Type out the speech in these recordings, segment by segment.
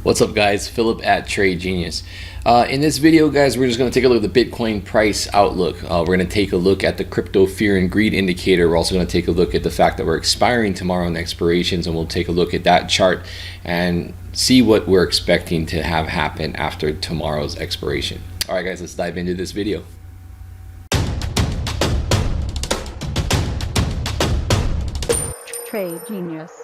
What's up, guys? Philip at Trade Genius. In this video, guys, we're just going to take a look at the Bitcoin price outlook. We're going to take a look at the crypto fear and greed indicator. We're also going to take a look at the fact that we're expiring tomorrow in expirations, and we'll take a look at that chart and see what we're expecting to have happen after tomorrow's expiration. All right, guys, let's dive into this video. Trade Genius.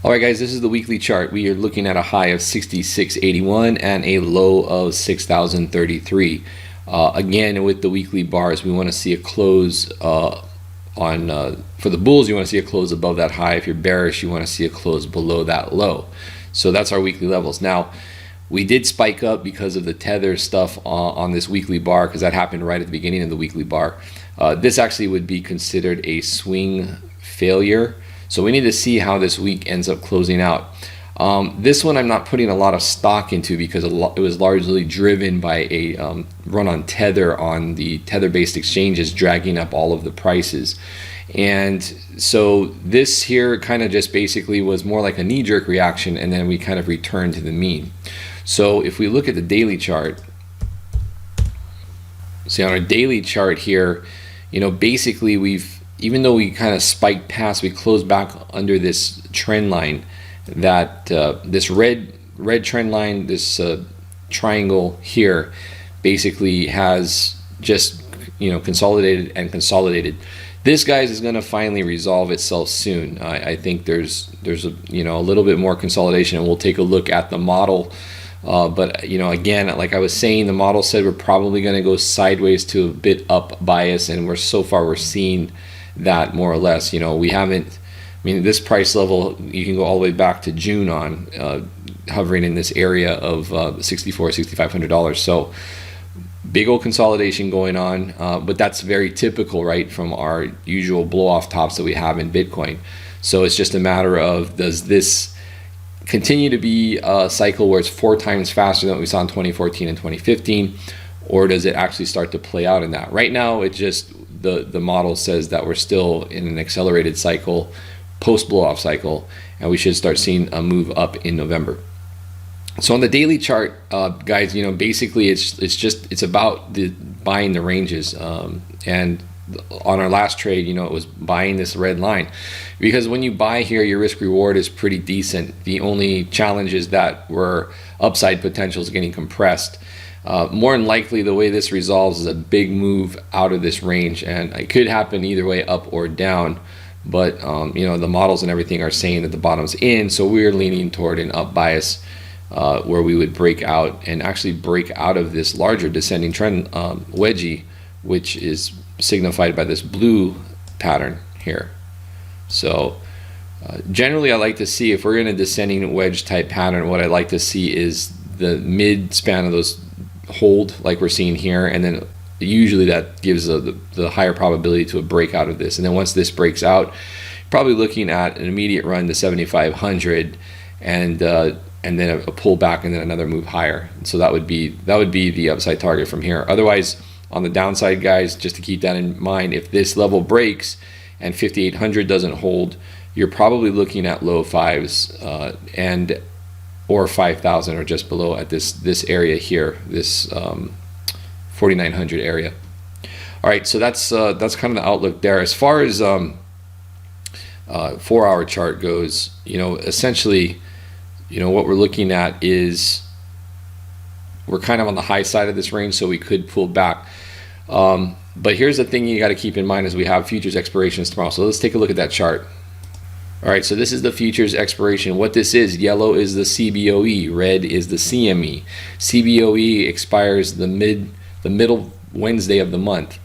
All right, guys, this is the weekly chart. We are looking at a high of 6681 and a low of 6033. Again, with the weekly bars, we want to see a close for the bulls. You want to see a close above that high. If you're bearish, you want to see a close below that low. So that's our weekly levels. Now, we did spike up because of the tether stuff on this weekly bar, because that happened right at the beginning of the weekly bar. This actually would be considered a swing failure. So we need to see how this week ends up closing out. This one I'm not putting a lot of stock into because it was largely driven by a run on Tether on the Tether-based exchanges, dragging up all of the prices. And so this here kind of just basically was more like a knee-jerk reaction, and then we kind of returned to the mean. So if we look at the daily chart, see on our daily chart here, you know, basically even though we kind of spiked past, we closed back under this trend line, that this red trend line, this triangle here, basically has just, you know, consolidated and consolidated. This, guys, is going to finally resolve itself soon. I think there's a, you know, a little bit more consolidation, and we'll take a look at the model. But, you know, again, like I was saying, the model said we're probably going to go sideways to a bit up bias, and we're seeing that more or less. You know, we haven't, I mean, this price level, you can go all the way back to June on hovering in this area of $6,500. So big old consolidation going on, but that's very typical, right, from our usual blow off tops that we have in Bitcoin. So it's just a matter of, does this continue to be a cycle where it's 4 times faster than what we saw in 2014 and 2015, or does it actually start to play out in that? Right now, it just, the model says that we're still in an accelerated cycle, post blow-off cycle, and we should start seeing a move up in November. So on the daily chart, guys, you know, basically it's about the buying the ranges, and on our last trade, you know, it was buying this red line, because when you buy here, your risk reward is pretty decent. The only challenge is that we're upside potential is getting compressed. More than likely, the way this resolves is a big move out of this range, and it could happen either way, up or down. But you know, the models and everything are saying that the bottom's in, so we're leaning toward an up bias, where we would break out and actually break out of this larger descending trend wedgie, which is signified by this blue pattern here. So generally, I like to see, if we're in a descending wedge type pattern, what I like to see is the mid span of those hold, like we're seeing here, and then usually that gives the higher probability to a breakout of this. And then once this breaks out, probably looking at an immediate run to 7,500, and then a pullback, and then another move higher. So that would be the upside target from here. Otherwise, on the downside, guys, just to keep that in mind, if this level breaks and 5,800 doesn't hold, you're probably looking at low fives or 5,000 or just below at this area here, this 4,900 area. All right, so that's kind of the outlook there. As far as 4-hour chart goes, you know, essentially, you know, what we're looking at is we're kind of on the high side of this range, so we could pull back. But here's the thing you got to keep in mind, is we have futures expirations tomorrow. So let's take a look at that chart. All right, so this is the futures expiration. What this is, yellow is the CBOE, red is the CME. CBOE expires the middle Wednesday of the month.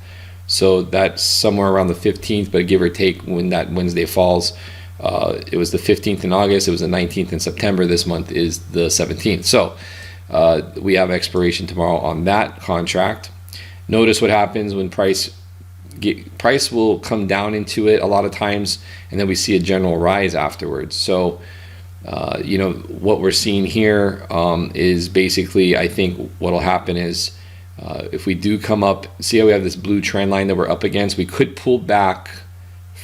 So that's somewhere around the 15th, but give or take when that Wednesday falls. It was the 15th in August, it was the 19th in September. This month is the 17th. So we have expiration tomorrow on that contract. Notice what happens when price will come down into it a lot of times, and then we see a general rise afterwards. So you know, what we're seeing here is basically, I think what will happen is if we do come up, see how we have this blue trend line that we're up against, we could pull back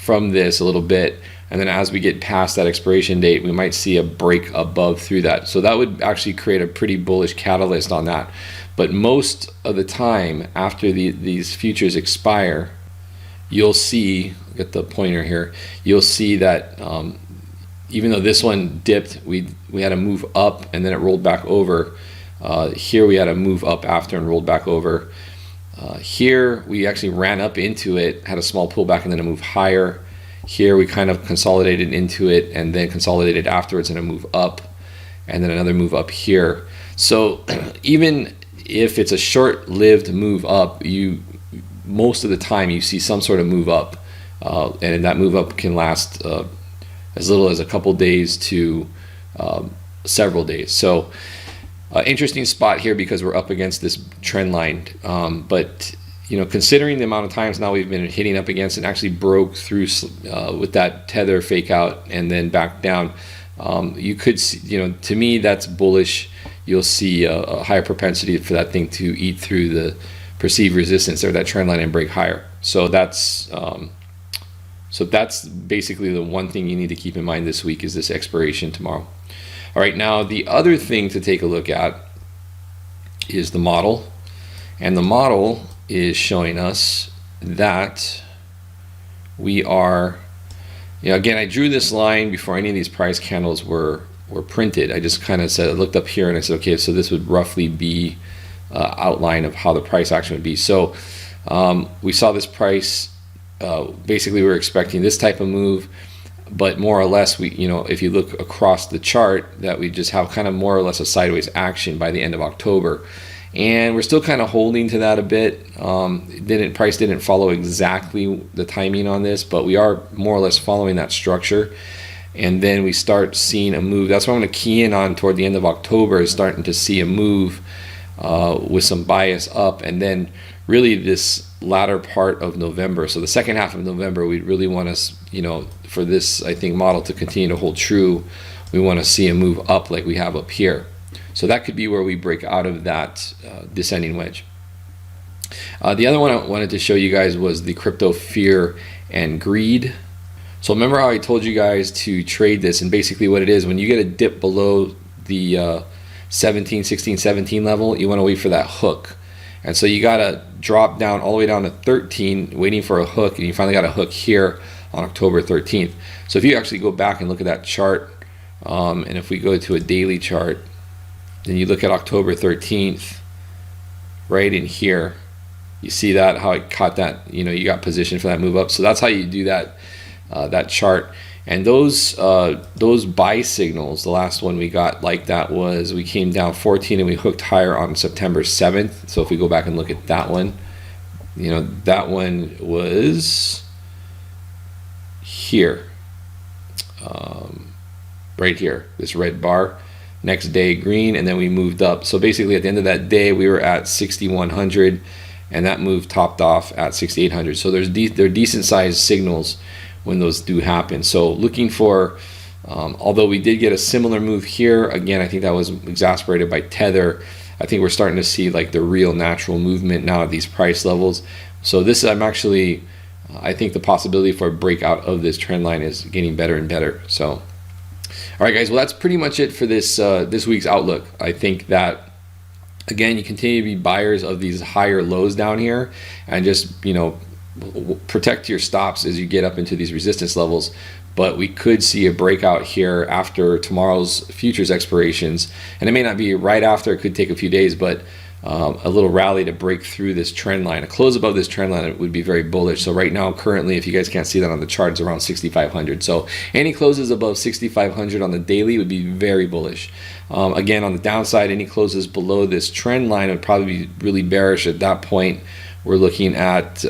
from this a little bit, and then as we get past that expiration date, we might see a break above through that. So that would actually create a pretty bullish catalyst on that. But most of the time after these futures expire, you'll see, get the pointer here, you'll see that even though this one dipped, we had a move up and then it rolled back over. Here we had a move up after and rolled back over. Here we actually ran up into it, had a small pullback and then a move higher. Here we kind of consolidated into it and then consolidated afterwards and a move up and then another move up here. So even if it's a short-lived move up, most of the time you see some sort of move up, and that move up can last as little as a couple days to several days. So interesting spot here because we're up against this trend line, but considering the amount of times now we've been hitting up against and actually broke through with that tether fake out and then back down, you could see, to me that's bullish. You'll see a higher propensity for that thing to eat through the perceived resistance or that trend line and break higher. So that's basically the one thing you need to keep in mind this week is this expiration tomorrow. All right, now the other thing to take a look at is the model, and the model is showing us that we are, again, I drew this line before any of these price candles were printed. I just kind of said, I looked up here and I said, okay, so this would roughly be outline of how the price action would be. So we saw this price, basically we were expecting this type of move, but more or less if you look across the chart, that we just have kind of more or less a sideways action by the end of October. And we're still kind of holding to that a bit. Price didn't follow exactly the timing on this, but we are more or less following that structure. And then we start seeing a move. That's what I'm going to key in on toward the end of October, is starting to see a move with some bias up, and then really this latter part of November. So the second half of November, we really want to, for this, I think, model to continue to hold true, we want to see a move up like we have up here. So that could be where we break out of that descending wedge. The other one I wanted to show you guys was the crypto fear and greed. So remember how I told you guys to trade this, and basically what it is, when you get a dip below the 17, 16, 17 level, you want to wait for that hook. And so you got to drop down all the way down to 13, waiting for a hook, and you finally got a hook here on October 13th. So if you actually go back and look at that chart, and if we go to a daily chart, then you look at October 13th, right in here, you see that, how it caught that, you got positioned for that move up. So that's how you do that, that chart. And those buy signals, the last one we got like that was, we came down 14 and we hooked higher on September 7th. So if we go back and look at that one, that one was here, right here, this red bar. Next day green, and then we moved up. So basically at the end of that day we were at 6,100, and that move topped off at 6,800. So they're decent sized signals when those do happen. So looking for, although we did get a similar move here, again I think that was exasperated by tether. I think we're starting to see like the real natural movement now at these price levels. So this, I think the possibility for a breakout of this trend line is getting better and better. So all right, guys, well, that's pretty much it for this this week's outlook. I think that, again, you continue to be buyers of these higher lows down here, and just, protect your stops as you get up into these resistance levels. But we could see a breakout here after tomorrow's futures expirations, and it may not be right after, it could take a few days, but a little rally to break through this trend line. A close above this trend line would be very bullish. So right now, currently, if you guys can't see that on the chart, it's around 6,500. So any closes above 6,500 on the daily would be very bullish. Again, on the downside, any closes below this trend line would probably be really bearish. At that point, we're looking at,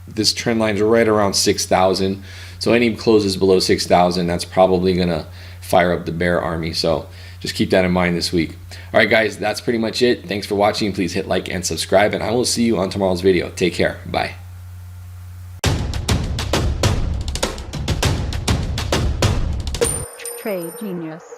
this trend line is right around 6,000. So any closes below 6,000, that's probably going to fire up the bear army. So just keep that in mind this week. All right, guys, that's pretty much it. Thanks for watching. Please hit like and subscribe, and I will see you on tomorrow's video. Take care. Bye. Trade Genius.